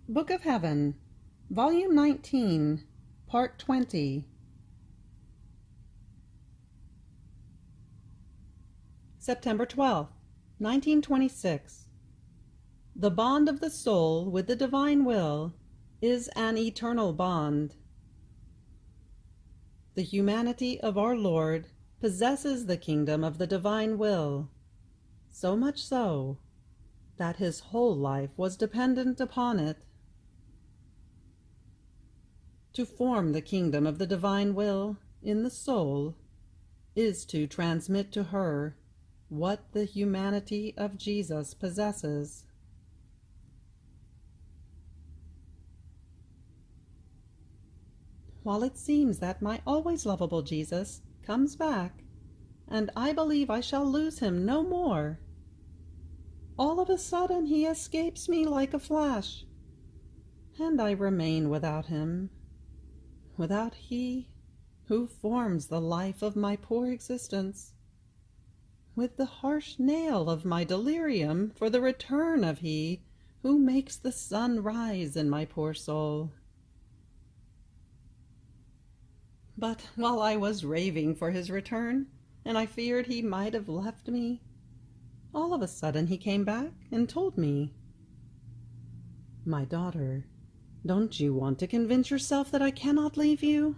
Book of Heaven, Volume 19, Part 20. September 12th, 1926. The bond of the soul with the divine will is an eternal bond. The humanity of our Lord possesses the kingdom of the divine will, so much so that his whole life was dependent upon it. To form the kingdom of the divine will in the soul is to transmit to her what the humanity of Jesus possesses. While it seems that my always lovable Jesus comes back, and I believe I shall lose him no more, all of a sudden he escapes me like a flash, and I remain without him, without he who forms the life of my poor existence, with the harsh nail of my delirium for the return of he who makes the sun rise in my poor soul. But while I was raving for his return, and I feared he might have left me, all of a sudden he came back and told me, "My daughter, don't you want to convince yourself that I cannot leave you?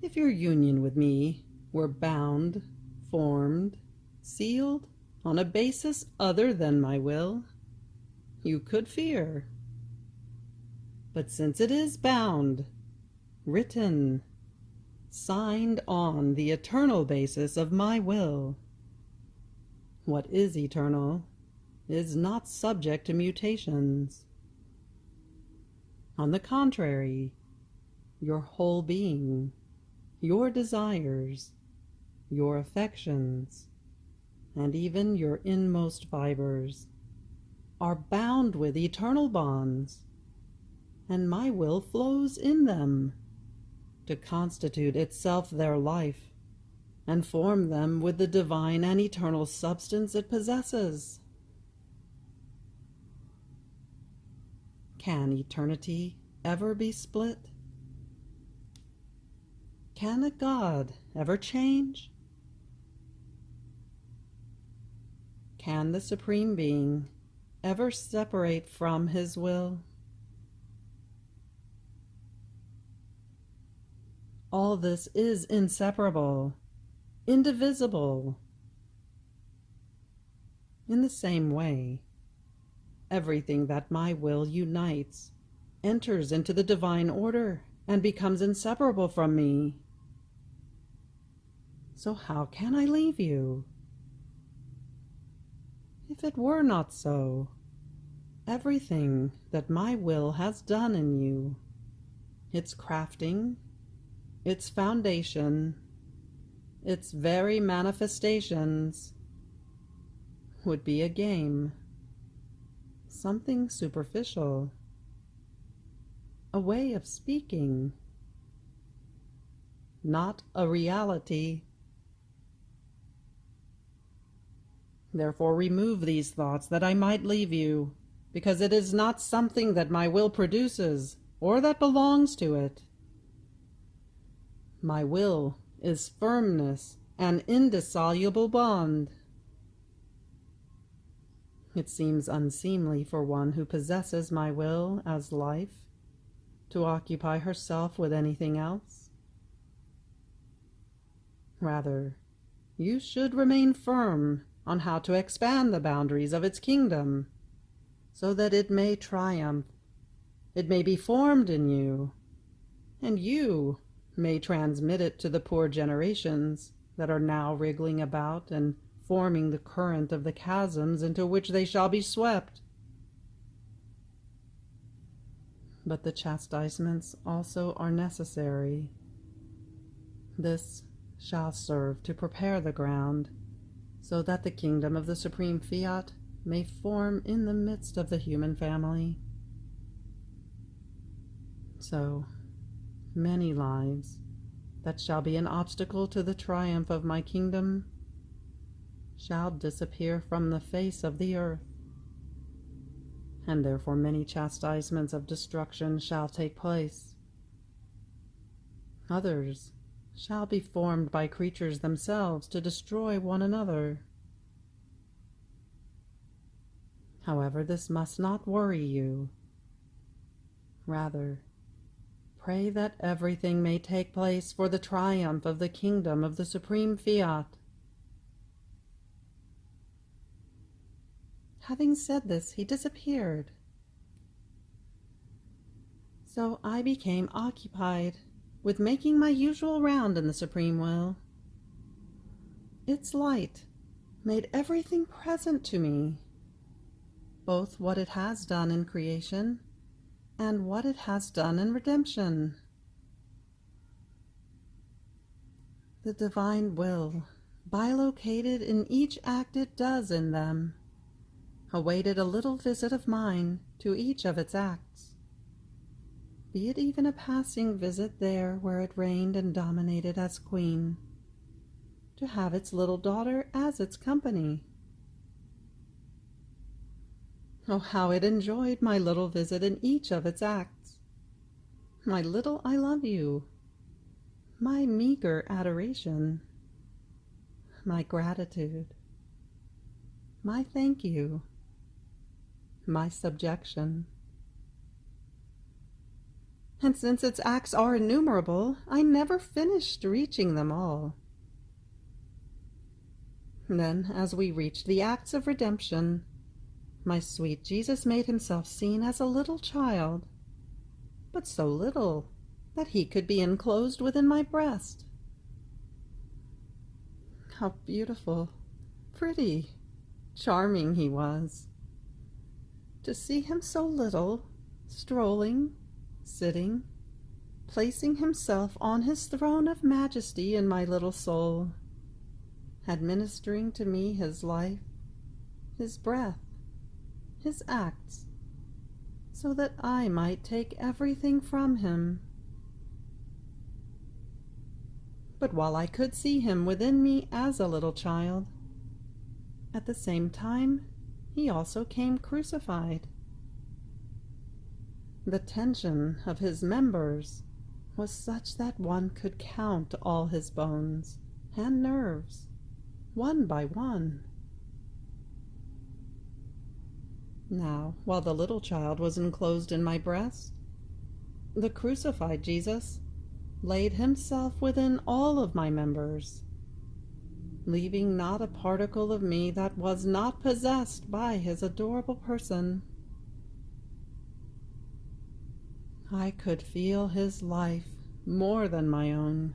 If your union with me were bound, formed, sealed on a basis other than my will, you could fear. But since it is bound, written, signed on the eternal basis of my will, what is eternal is not subject to mutations. On the contrary, your whole being, your desires, your affections, and even your inmost fibers are bound with eternal bonds, and my will flows in them to constitute itself their life and form them with the divine and eternal substance it possesses. Can eternity ever be split? Can a God ever change? Can the Supreme Being ever separate from his will? All this is inseparable, indivisible. In the same way, everything that my will unites enters into the divine order and becomes inseparable from me. So how can I leave you? If it were not so, everything that my will has done in you, its crafting, its foundation, its very manifestations, would be a game, something superficial, a way of speaking, not a reality. Therefore remove these thoughts that I might leave you, because it is not something that my will produces or that belongs to it. My will is firmness, an indissoluble bond. It seems unseemly for one who possesses my will as life to occupy herself with anything else. Rather, you should remain firm on how to expand the boundaries of its kingdom, so that it may triumph, it may be formed in you, and you may transmit it to the poor generations that are now wriggling about and forming the current of the chasms into which they shall be swept. But the chastisements also are necessary. This shall serve to prepare the ground, so that the kingdom of the Supreme Fiat may form in the midst of the human family. So, many lives that shall be an obstacle to the triumph of my kingdom shall disappear from the face of the earth, and therefore many chastisements of destruction shall take place. Others shall be formed by creatures themselves to destroy one another. However, this must not worry you. Rather, pray that everything may take place for the triumph of the kingdom of the supreme Fiat. Having said this, he disappeared. So I became occupied with making my usual round in the supreme will. Its light made everything present to me, both what it has done in creation and what it has done in redemption. The divine will, bilocated in each act it does in them, awaited a little visit of mine to each of its acts, be it even a passing visit there where it reigned and dominated as queen, to have its little daughter as its company. Oh, how it enjoyed my little visit in each of its acts. My little I love you, my meager adoration, my gratitude, my thank you, my subjection. And since its acts are innumerable, I never finished reaching them all. Then, as we reached the acts of redemption, my sweet Jesus made himself seen as a little child, but so little that he could be enclosed within my breast. How beautiful, pretty, charming he was. To see him so little, strolling, sitting, placing himself on his throne of majesty in my little soul, administering to me his life, his breath, his acts, so that I might take everything from him. But while I could see him within me as a little child, at the same time he also came crucified. The tension of his members was such that one could count all his bones and nerves, one by one. Now, while the little child was enclosed in my breast, the crucified Jesus laid himself within all of my members, leaving not a particle of me that was not possessed by his adorable person. I could feel his life more than my own.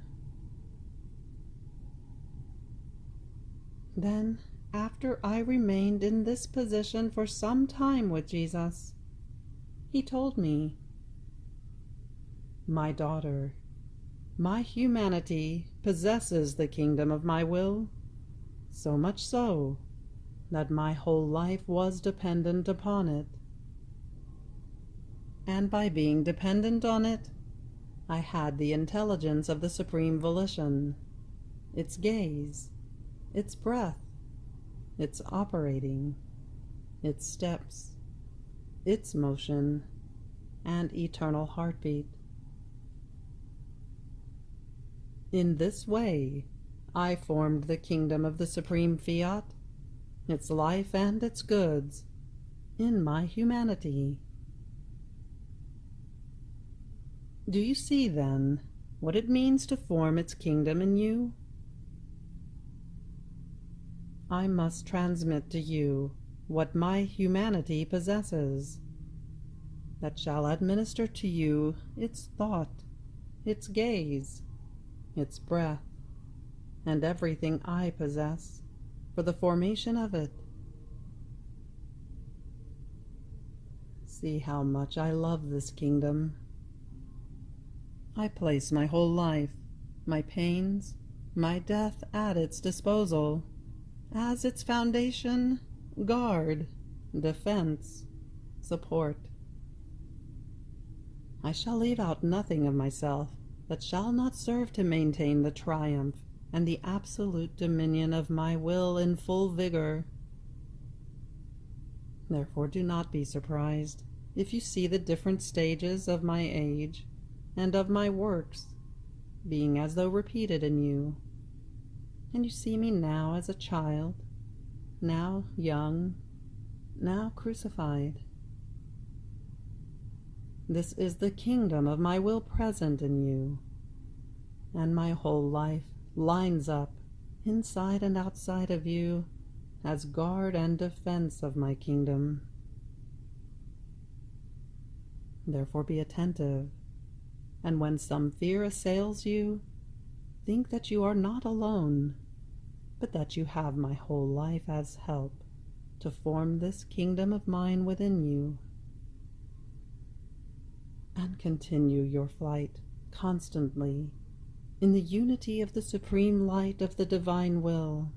Then, after I remained in this position for some time with Jesus, he told me, "My daughter, my humanity possesses the kingdom of my will, so much so that my whole life was dependent upon it. And by being dependent on it, I had the intelligence of the supreme volition, its gaze, its breath, its operating, its steps, its motion, and eternal heartbeat. In this way, I formed the kingdom of the supreme Fiat, its life and its goods, in my humanity." Do you see, then, what it means to form its kingdom in you? I must transmit to you what my humanity possesses, that shall administer to you its thought, its gaze, its breath, and everything I possess for the formation of it. See how much I love this kingdom. I place my whole life, my pains, my death at its disposal, as its foundation, guard, defense, support. I shall leave out nothing of myself that shall not serve to maintain the triumph and the absolute dominion of my will in full vigor. Therefore do not be surprised if you see the different stages of my age and of my works being as though repeated in you, and you see me now as a child, now young, now crucified. This is the kingdom of my will present in you, and my whole life lines up, inside and outside of you, as guard and defense of my kingdom. Therefore be attentive, and when some fear assails you, think that you are not alone, but that you have my whole life as help to form this kingdom of mine within you. And continue your flight constantly in the unity of the supreme light of the divine will.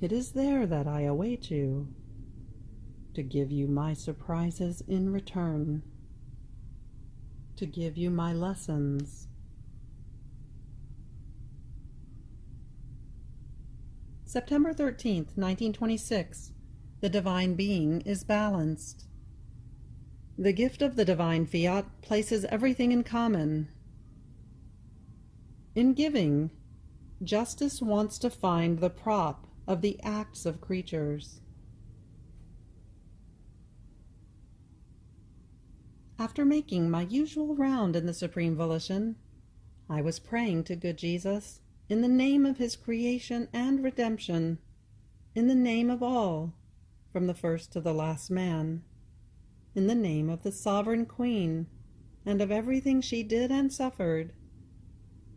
It is there that I await you, to give you my surprises in return, to give you my lessons. September 13th, 1926. The divine being is balanced. The gift of the divine Fiat places everything in common. In giving, justice wants to find the prop of the acts of creatures. After making my usual round in the Supreme Volition, I was praying to good Jesus in the name of his creation and redemption, in the name of all, from the first to the last man, in the name of the sovereign Queen, and of everything she did and suffered,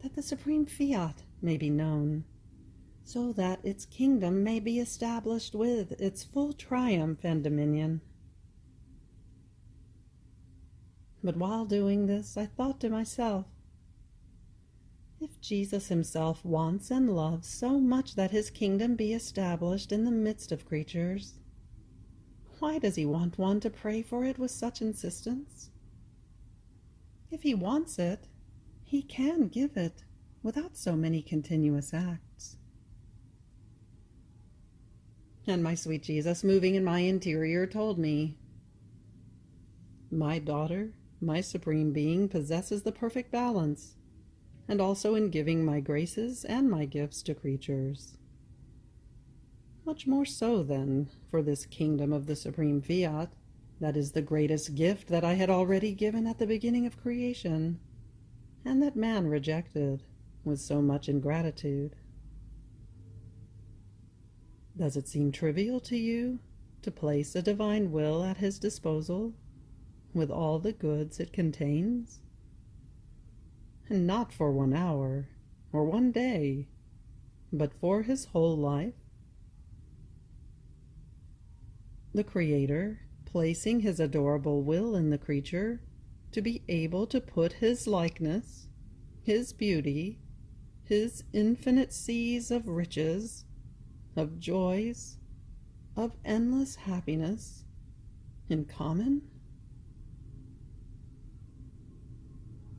that the Supreme Fiat may be known, so that its kingdom may be established with its full triumph and dominion. But while doing this, I thought to myself, if Jesus himself wants and loves so much that his kingdom be established in the midst of creatures, why does he want one to pray for it with such insistence? If he wants it, he can give it without so many continuous acts. And my sweet Jesus, moving in my interior, told me, my daughter, my supreme being, possesses the perfect balance, and also in giving my graces and my gifts to creatures. Much more so, then, for this kingdom of the Supreme Fiat, that is the greatest gift that I had already given at the beginning of creation, and that man rejected with so much ingratitude. Does it seem trivial to you to place a divine will at his disposal, with all the goods it contains? And not for 1 hour, or 1 day, but for his whole life? The Creator, placing his adorable will in the creature, to be able to put his likeness, his beauty, his infinite seas of riches, of joys, of endless happiness, in common?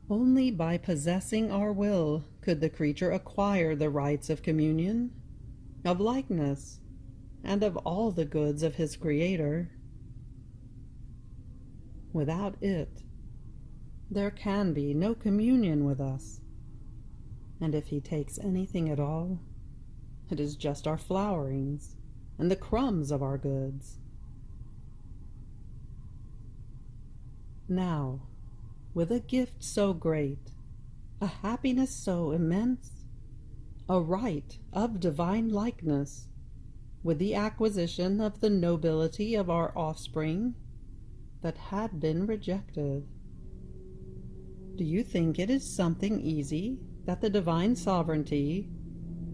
Only by possessing our will could the creature acquire the rights of communion, of likeness, and of all the goods of his Creator. Without it, there can be no communion with us, and if he takes anything at all, it is just our flowerings and the crumbs of our goods. Now, with a gift so great, a happiness so immense, a right of divine likeness, with the acquisition of the nobility of our offspring that had been rejected, do you think it is something easy that the divine sovereignty,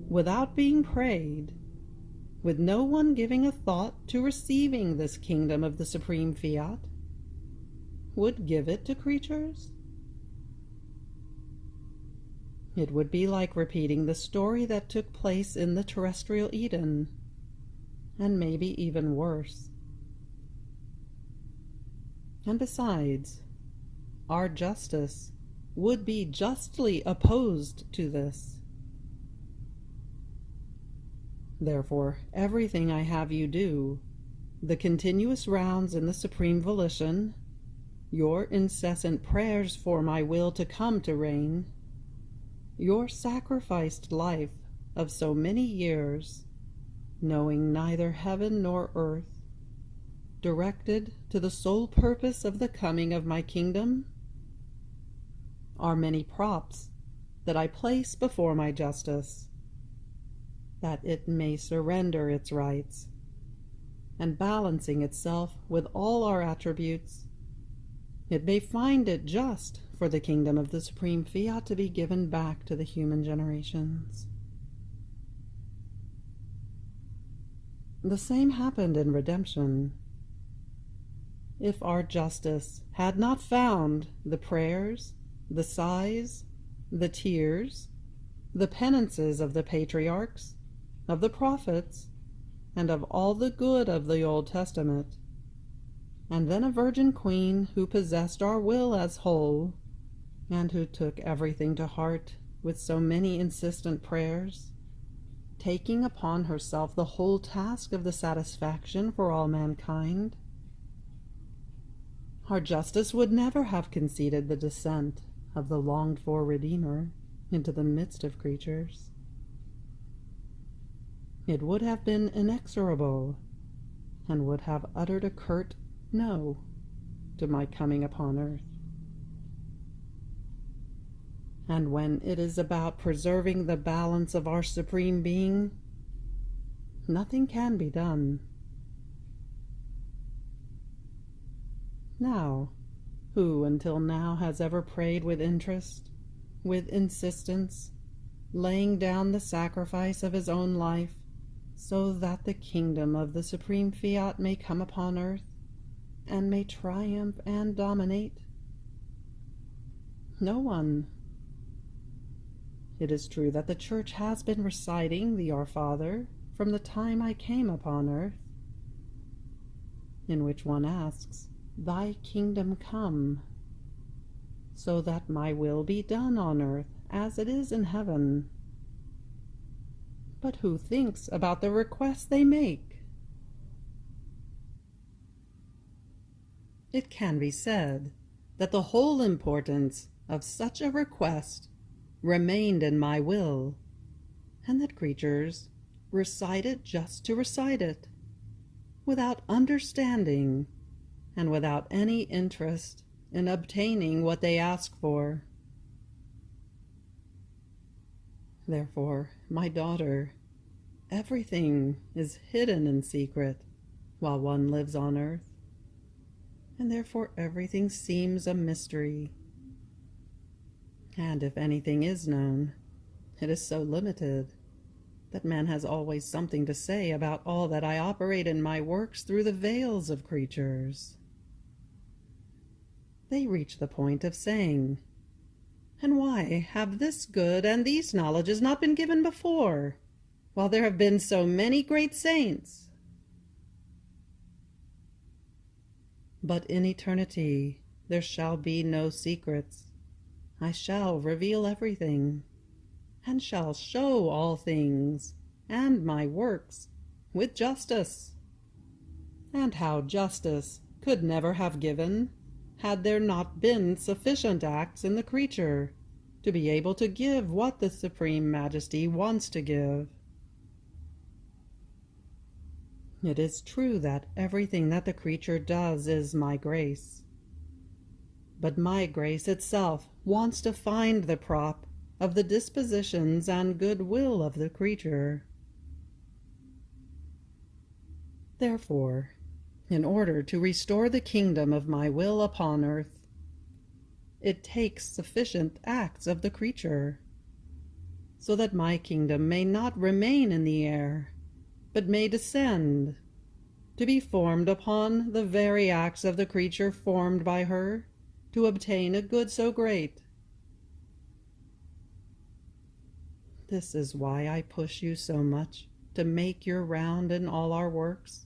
without being prayed, with no one giving a thought to receiving this kingdom of the Supreme Fiat, would give it to creatures? It would be like repeating the story that took place in the terrestrial Eden, and maybe even worse. And besides, our justice would be justly opposed to this. Therefore, everything I have you do, the continuous rounds in the supreme volition, your incessant prayers for my will to come to reign, your sacrificed life of so many years, knowing neither heaven nor earth, directed to the sole purpose of the coming of my kingdom, are many props that I place before my justice, that it may surrender its rights, and balancing itself with all our attributes, it may find it just for the kingdom of the supreme fiat to be given back to the human generations. The same happened in redemption. If our justice had not found the prayers, the sighs, the tears, the penances of the patriarchs, of the prophets, and of all the good of the Old Testament, and then a virgin queen who possessed our will as whole, and who took everything to heart with so many insistent prayers, taking upon herself the whole task of the satisfaction for all mankind, our justice would never have conceded the descent of the longed-for Redeemer into the midst of creatures. It would have been inexorable, and would have uttered a curt no to my coming upon earth. And when it is about preserving the balance of our supreme being, nothing can be done. Now, who until now has ever prayed with interest, with insistence, laying down the sacrifice of his own life, so that the kingdom of the supreme fiat may come upon earth, and may triumph and dominate? No one. It is true that the Church has been reciting the Our Father from the time I came upon earth, in which one asks, Thy kingdom come, so that my will be done on earth as it is in heaven. But who thinks about the requests they make? It can be said that the whole importance of such a request remained in my will, and that creatures recite it just to recite it, without understanding and without any interest in obtaining what they ask for. Therefore, my daughter, everything is hidden in secret while one lives on earth, and therefore everything seems a mystery. And if anything is known, it is so limited that man has always something to say about all that I operate in my works through the veils of creatures. They reach the point of saying, And why have this good and these knowledges not been given before, while there have been so many great saints? But in eternity there shall be no secrets. I shall reveal everything, and shall show all things, and my works, with justice. And how justice could never have given, had there not been sufficient acts in the creature to be able to give what the Supreme Majesty wants to give. It is true that everything that the creature does is my grace, but my grace itself wants to find the prop of the dispositions and good will of the creature. Therefore, in order to restore the kingdom of my will upon earth, it takes sufficient acts of the creature, so that my kingdom may not remain in the air, but may descend, to be formed upon the very acts of the creature formed by her, to obtain a good so great. This is why I push you so much to make your round in all our works,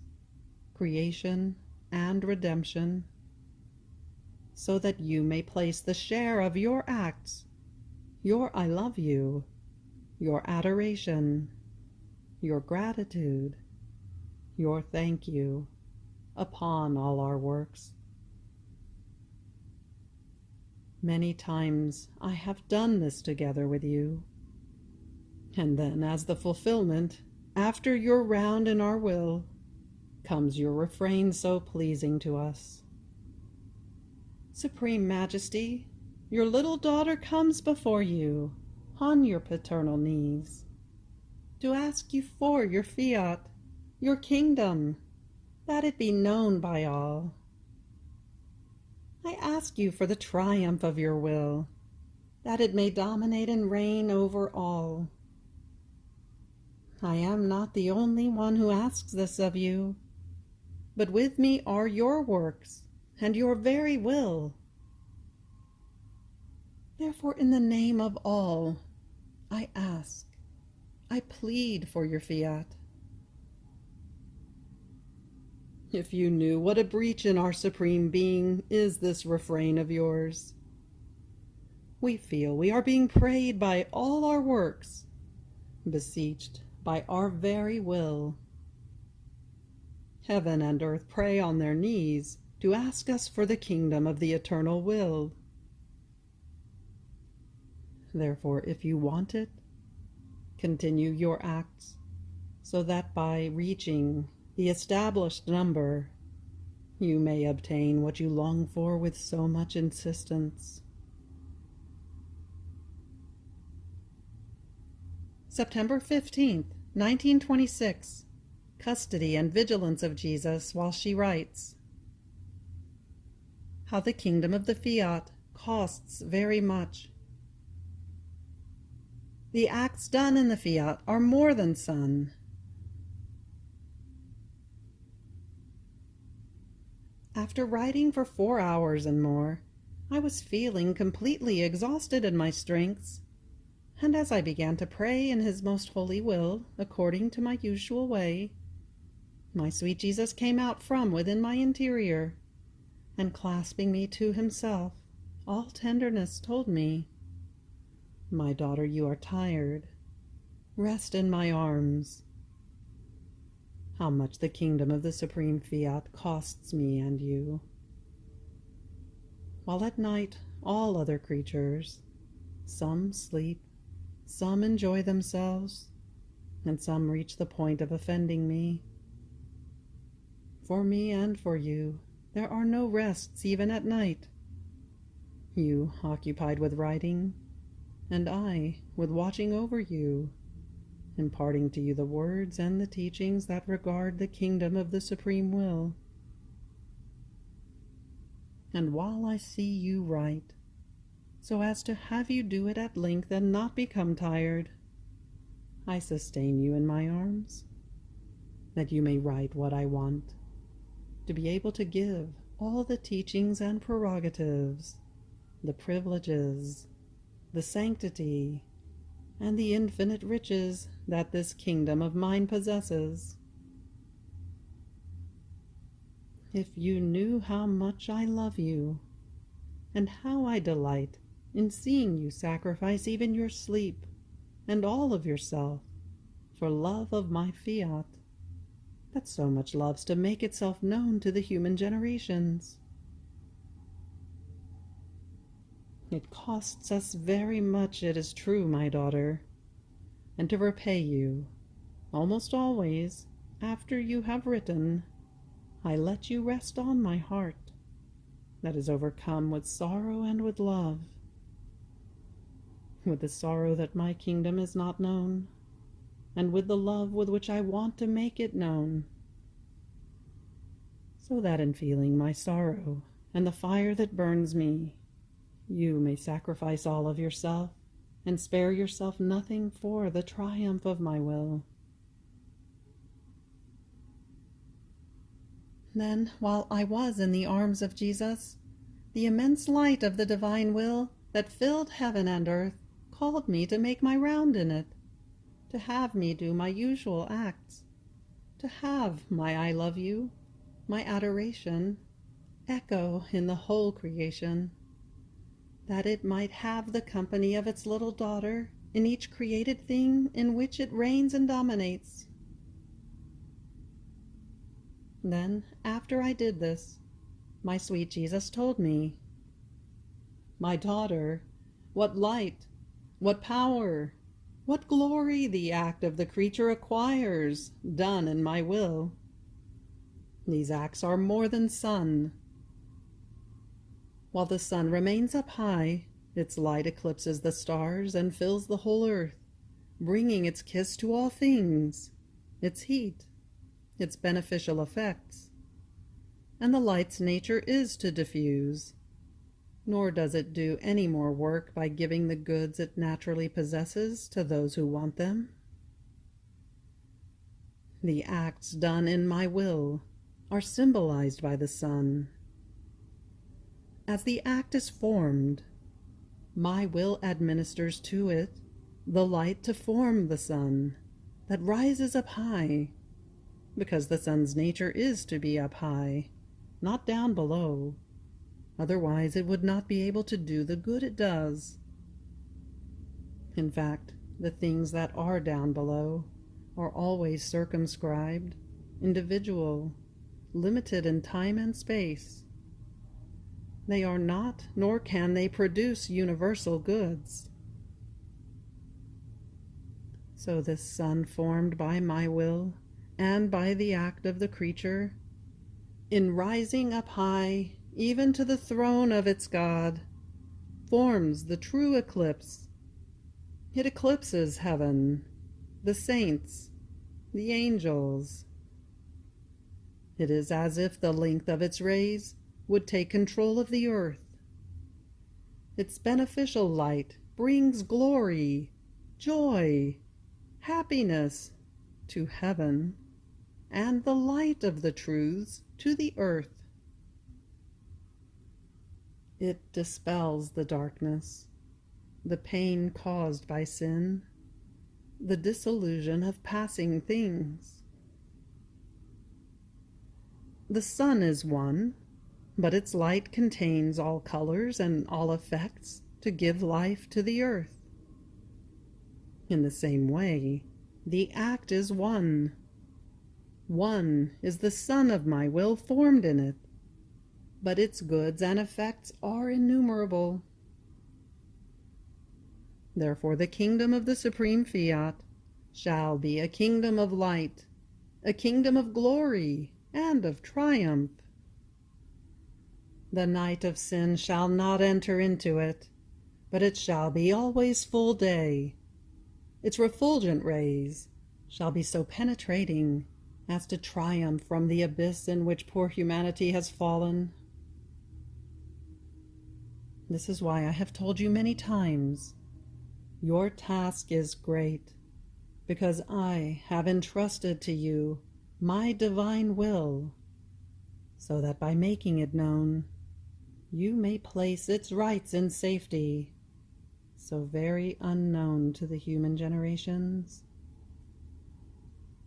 creation and redemption, so that you may place the share of your acts, your I love you, your adoration, your gratitude, your thank you, upon all our works. Many times I have done this together with you, and then as the fulfillment, after your round in our will, comes your refrain so pleasing to us. Supreme Majesty, your little daughter comes before you, on your paternal knees, to ask you for your fiat, your kingdom, that it be known by all. I ask you for the triumph of your will, that it may dominate and reign over all. I am not the only one who asks this of you, but with me are your works and your very will. Therefore, in the name of all, I ask, I plead for your fiat. If you knew what a breach in our supreme being is this refrain of yours. We feel we are being prayed by all our works, beseeched by our very will. Heaven and earth pray on their knees to ask us for the kingdom of the eternal will. Therefore, if you want it, continue your acts, so that by reaching the established number, you may obtain what you long for with so much insistence. September 15th, 1926. Custody and vigilance of Jesus while she writes. How the kingdom of the Fiat costs very much. The acts done in the Fiat are more than sun. After riding for 4 hours and more, I was feeling completely exhausted in my strengths, and as I began to pray in his most holy will, according to my usual way, my sweet Jesus came out from within my interior, and clasping me to himself, all tenderness told me, "My daughter, you are tired. Rest in my arms." How much the kingdom of the supreme Fiat costs me and you. While at night all other creatures, some sleep, some enjoy themselves, and some reach the point of offending me. For me and for you, there are no rests even at night. You occupied with writing, and I with watching over you, imparting to you the words and the teachings that regard the kingdom of the supreme will. And while I see you write, so as to have you do it at length and not become tired, I sustain you in my arms, that you may write what I want, to be able to give all the teachings and prerogatives, the privileges, the sanctity, and the infinite riches that this kingdom of mine possesses. If you knew how much I love you, and how I delight in seeing you sacrifice even your sleep and all of yourself for love of my fiat, that so much loves to make itself known to the human generations. It costs us very much, it is true, my daughter, and to repay you, almost always, after you have written, I let you rest on my heart, that is overcome with sorrow and with love, with the sorrow that my kingdom is not known, and with the love with which I want to make it known, so that in feeling my sorrow and the fire that burns me, you may sacrifice all of yourself and spare yourself nothing for the triumph of my will. Then, while I was in the arms of Jesus, the immense light of the divine will that filled heaven and earth called me to make my round in it, to have me do my usual acts, to have my I love you, my adoration, echo in the whole creation, that it might have the company of its little daughter in each created thing in which it reigns and dominates. Then, after I did this, my sweet Jesus told me, "My daughter, what light, what power, what glory the act of the creature acquires, done in my will. These acts are more than sun. While the sun remains up high, its light eclipses the stars and fills the whole earth, bringing its kiss to all things, its heat, its beneficial effects. And the light's nature is to diffuse, nor does it do any more work by giving the goods it naturally possesses to those who want them. The acts done in my will are symbolized by the sun. As the act is formed, my will administers to it the light to form the sun that rises up high, because the sun's nature is to be up high, not down below. Otherwise it would not be able to do the good it does. In fact, the things that are down below are always circumscribed, individual, limited in time and space. They are not, nor can they produce universal goods. So this sun formed by my will and by the act of the creature, in rising up high even to the throne of its God, forms the true eclipse. It eclipses heaven, the saints, the angels. It is as if the length of its rays would take control of the earth. Its beneficial light brings glory, joy, happiness to heaven, and the light of the truths to the earth. It dispels the darkness, the pain caused by sin, the disillusion of passing things. The sun is one, but its light contains all colors and all effects to give life to the earth. In the same way, the act is one. One is the sun of my will formed in it, but its goods and effects are innumerable. Therefore the kingdom of the supreme Fiat shall be a kingdom of light, a kingdom of glory and of triumph. The night of sin shall not enter into it, but it shall be always full day. Its refulgent rays shall be so penetrating as to triumph from the abyss in which poor humanity has fallen. This is why I have told you many times, your task is great, because I have entrusted to you my divine will, so that by making it known, you may place its rights in safety, so very unknown to the human generations.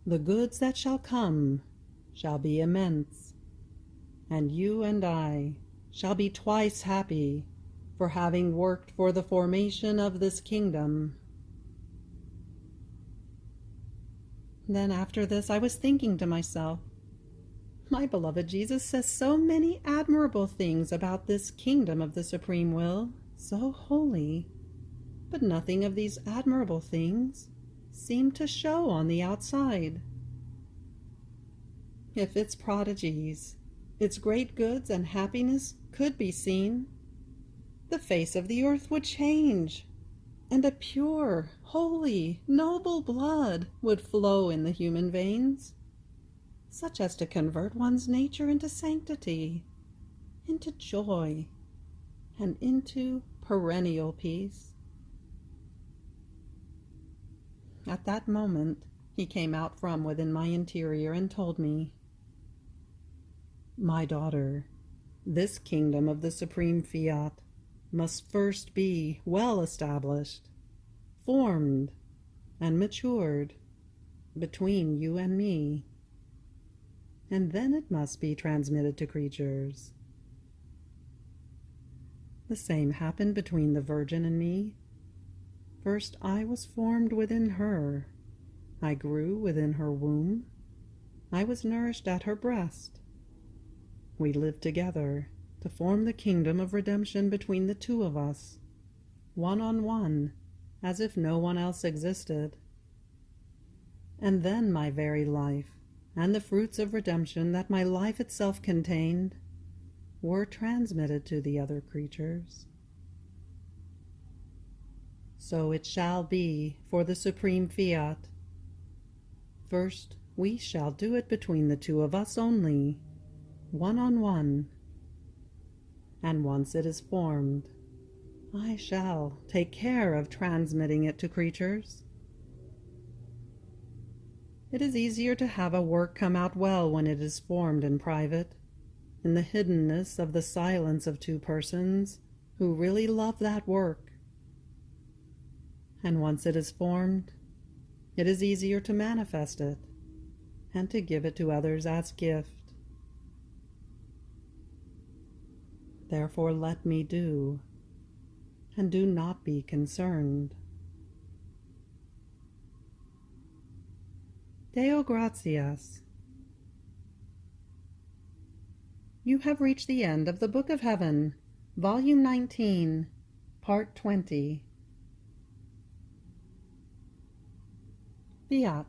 The goods that shall come shall be immense, and you and I shall be twice happy for having worked for the formation of this kingdom. Then after this I was thinking to myself, my beloved Jesus says so many admirable things about this kingdom of the supreme will, so holy, but nothing of these admirable things seem to show on the outside. If its prodigies, its great goods and happiness could be seen, the face of the earth would change, and a pure, holy, noble blood would flow in the human veins, such as to convert one's nature into sanctity, into joy, and into perennial peace. At that moment, he came out from within my interior and told me, "My daughter, this kingdom of the supreme Fiat must first be well established, formed, and matured between you and me, and then it must be transmitted to creatures. The same happened between the Virgin and me. First I was formed within her, I grew within her womb, I was nourished at her breast. We lived together to form the kingdom of redemption between the two of us, one on one, as if no one else existed. And then my very life, and the fruits of redemption that my life itself contained, were transmitted to the other creatures. So it shall be for the supreme fiat. First, we shall do it between the two of us only, one on one. And once it is formed, I shall take care of transmitting it to creatures. It is easier to have a work come out well when it is formed in private, in the hiddenness of the silence of two persons who really love that work. And once it is formed, it is easier to manifest it and to give it to others as gift. Therefore let me do, and do not be concerned. Deo gratias. You have reached the end of the Book of Heaven, Volume 19, Part 20. Fiat.